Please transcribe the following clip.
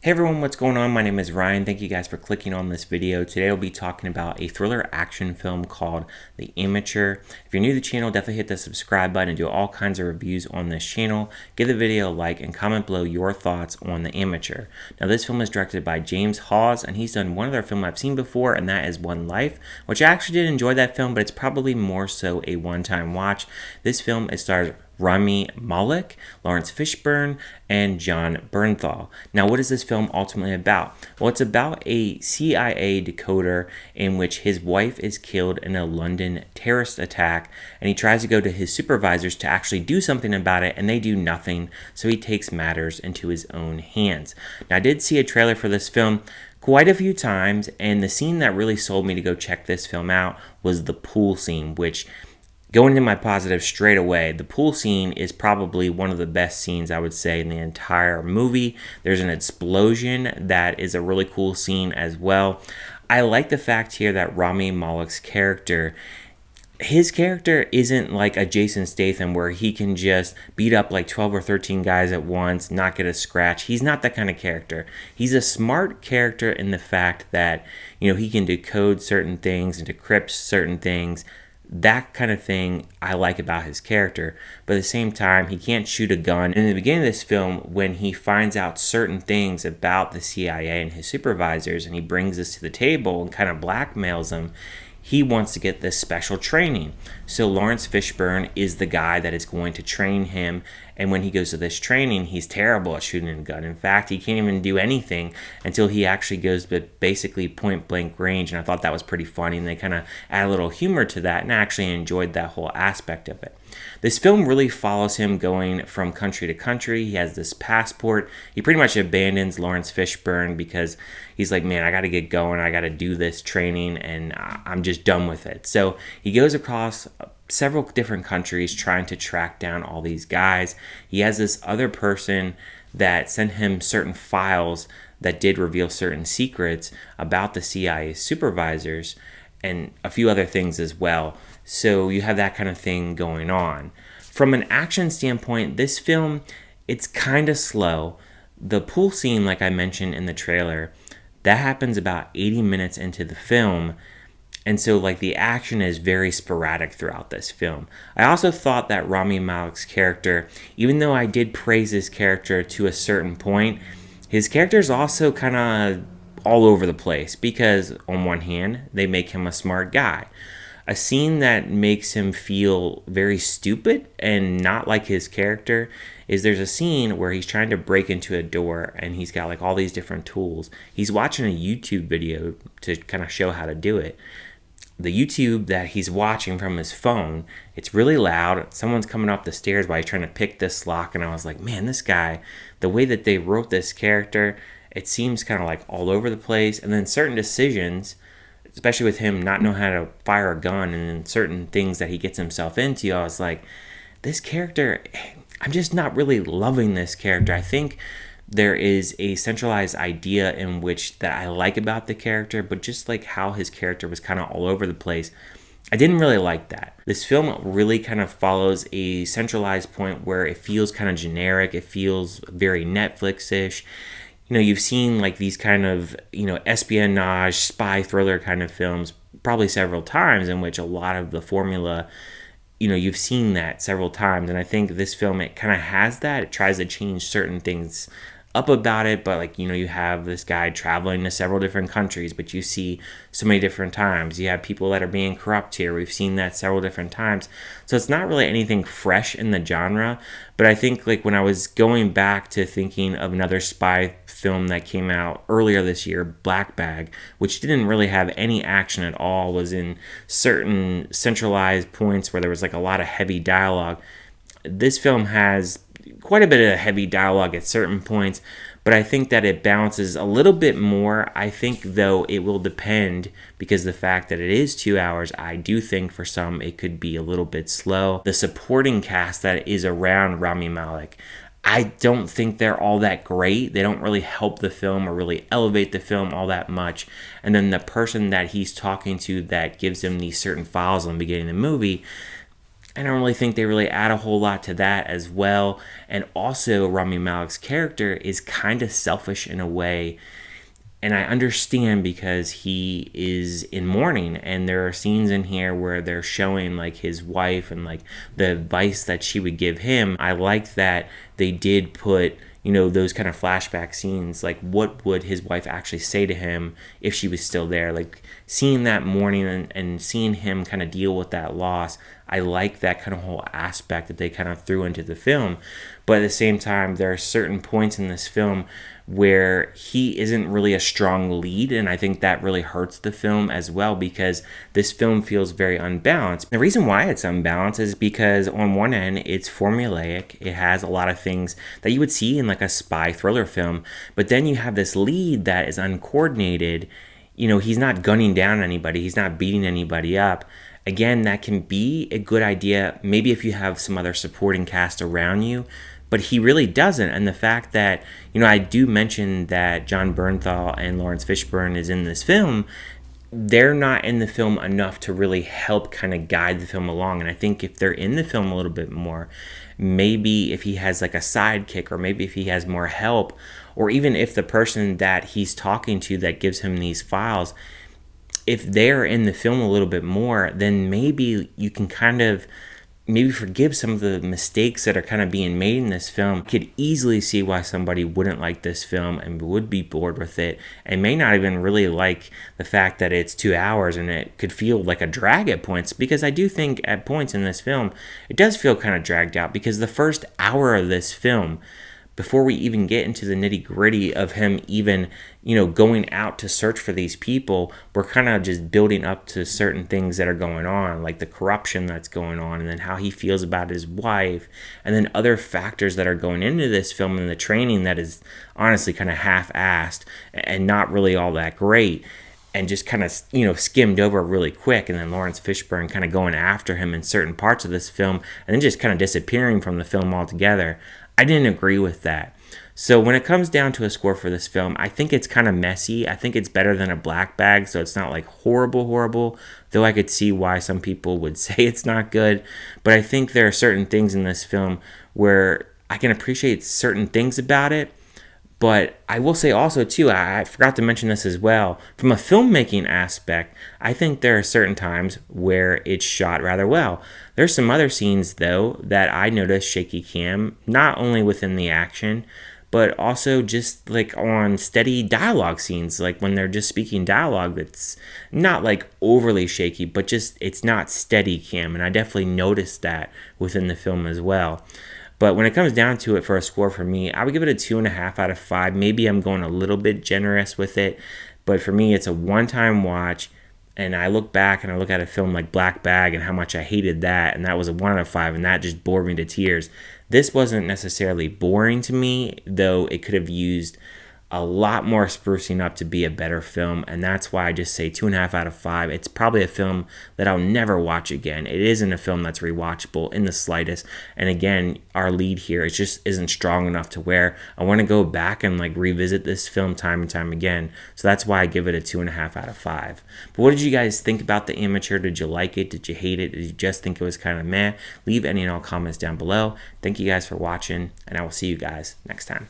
Hey everyone, what's going on? My name is Ryan. Thank you guys for clicking on this video. Today I'll be talking about a thriller action film called The Amateur. If you're new to the channel, definitely hit the subscribe button and do all kinds of reviews on this channel. Give the video a like and comment below your thoughts on The Amateur. Now this film is directed by James Hawes, and he's done one other film I've seen before, and that is One Life, which I actually did enjoy that film, but it's probably more so a one-time watch. This film stars Rami Malek, Laurence Fishburne, and Jon Bernthal. Now, what is this film ultimately about? Well, it's about a CIA decoder in which his wife is killed in a London terrorist attack, and he tries to go to his supervisors to actually do something about it, and they do nothing, so he takes matters into his own hands. Now, I did see a trailer for this film quite a few times, and the scene that really sold me to go check this film out was the pool scene, which, going into my positive straight away, the pool scene is probably one of the best scenes, I would say, in the entire movie. There's an explosion that is a really cool scene as well. I like the fact here that Rami Malek's character, his character isn't like a Jason Statham where he can just beat up like 12 or 13 guys at once, not get a scratch. He's not that kind of character. He's a smart character in the fact that, he can decode certain things and decrypt certain things. That kind of thing I like about his character, but at the same time, he can't shoot a gun. And in the beginning of this film, when he finds out certain things about the CIA and his supervisors, and he brings this to the table and kind of blackmails them, he wants to get this special training. So Laurence Fishburne is the guy that is going to train him, and when he goes to this training, he's terrible at shooting a gun. In fact, he can't even do anything until he actually goes to basically point-blank range, and I thought that was pretty funny, and they kind of add a little humor to that, and I actually enjoyed that whole aspect of it. This film really follows him going from country to country. He has this passport. He pretty much abandons Laurence Fishburne because he's like, man, I got to get going. I got to do this training, and I'm just done with it. So he goes across several different countries trying to track down all these guys. He has this other person that sent him certain files that did reveal certain secrets about the CIA supervisors and a few other things as well. So you have that kind of thing going on. From an action standpoint, this film, it's kind of slow. The pool scene, like I mentioned in the trailer, that happens about 80 minutes into the film. And so the action is very sporadic throughout this film. I also thought that Rami Malek's character, even though I did praise his character to a certain point, his character is also kind of all over the place because on one hand, they make him a smart guy. A scene that makes him feel very stupid and not like his character is there's a scene where he's trying to break into a door and he's got all these different tools. He's watching a YouTube video to kind of show how to do it. The YouTube that he's watching from his phone, it's really loud. Someone's coming up the stairs while he's trying to pick this lock, and I was like, man, this guy, the way that they wrote this character, it seems kind of all over the place. And then certain decisions, especially with him not knowing how to fire a gun and then certain things that he gets himself into, I was like, this character, I'm just not really loving this character. I think there is a centralized idea in which that I like about the character, but just how his character was kind of all over the place, I didn't really like that. This film really kind of follows a centralized point where it feels kind of generic. It feels very Netflix-ish. You've seen these kind of, espionage, spy thriller kind of films probably several times in which a lot of the formula, you've seen that several times. And I think this film, it kind of has that. It tries to change certain things up about it, but you have this guy traveling to several different countries, but you see so many different times. You have people that are being corrupt here. We've seen that several different times. So it's not really anything fresh in the genre, but I think when I was going back to thinking of another spy film that came out earlier this year, Black Bag, which didn't really have any action at all, was in certain centralized points where there was a lot of heavy dialogue. This film has quite a bit of heavy dialogue at certain points, but I think that it balances a little bit more. I think, though, it will depend because the fact that it is 2 hours, I do think for some it could be a little bit slow. The supporting cast that is around Rami Malek, I don't think they're all that great. They don't really help the film or really elevate the film all that much. And then the person that he's talking to that gives him these certain files in the beginning of the movie, I don't really think they really add a whole lot to that as well. And also, Rami Malek's character is kind of selfish in a way. And I understand because he is in mourning, and there are scenes in here where they're showing like his wife and like the advice that she would give him. I like that they did put, you know, those kind of flashback scenes, like what would his wife actually say to him if she was still there, like seeing that mourning and seeing him kind of deal with that loss. I like that kind of whole aspect that they kind of threw into the film. But at the same time, there are certain points in this film where he isn't really a strong lead, and I think that really hurts the film as well, because this film feels very unbalanced. The reason why it's unbalanced is because on one end it's formulaic. It has a lot of things that you would see in like a spy thriller film, but then you have this lead that is uncoordinated. You know, he's not gunning down anybody, he's not beating anybody up. Again, that can be a good idea maybe if you have some other supporting cast around you, but he really doesn't. And the fact that, you know, I do mention that Jon Bernthal and Laurence Fishburne is in this film, they're not in the film enough to really help kind of guide the film along. And I think if they're in the film a little bit more, maybe if he has like a sidekick, or maybe if he has more help, or even if the person that he's talking to that gives him these files, if they're in the film a little bit more, then maybe you can kind of maybe forgive some of the mistakes that are kind of being made in this film. I could easily see why somebody wouldn't like this film and would be bored with it, and may not even really like the fact that it's 2 hours and it could feel like a drag at points, because I do think at points in this film it does feel kind of dragged out, because the first hour of this film, before we even get into the nitty gritty of him even, you know, going out to search for these people, we're kind of just building up to certain things that are going on, like the corruption that's going on, and then how he feels about his wife, and then other factors that are going into this film, and the training that is honestly kind of half-assed and not really all that great, and just kind of, you know, skimmed over really quick. And then Laurence Fishburne kind of going after him in certain parts of this film and then just kind of disappearing from the film altogether. I didn't agree with that. So when it comes down to a score for this film, I think it's kind of messy. I think it's better than a black bag, so it's not like horrible, though I could see why some people would say it's not good. But I think there are certain things in this film where I can appreciate certain things about it. But I will say also, too, I forgot to mention this as well, from a filmmaking aspect, I think there are certain times where it's shot rather well. There's some other scenes, though, that I noticed shaky cam, not only within the action, but also just like on steady dialogue scenes, like when they're just speaking dialogue that's not like overly shaky, but just it's not steady cam, and I definitely noticed that within the film as well. But when it comes down to it for a score for me, I would give it a 2.5 out of 5. Maybe I'm going a little bit generous with it, but for me, it's a one-time watch. And I look back and I look at a film like Black Bag and how much I hated that, and that was a 1 out of 5, and that just bored me to tears. This wasn't necessarily boring to me, though it could have used a lot more sprucing up to be a better film, and that's why I just say 2.5 out of 5. It's probably a film that I'll never watch again. It isn't a film that's rewatchable in the slightest, and again, our lead here, it just isn't strong enough to where I want to go back and like revisit this film time and time again. So that's why I give it a 2.5 out of 5. But what did you guys think about The Amateur? Did you like it? Did you hate it? Did you just think it was kind of meh? Leave any and all comments down below. Thank you guys for watching, and I will see you guys next time.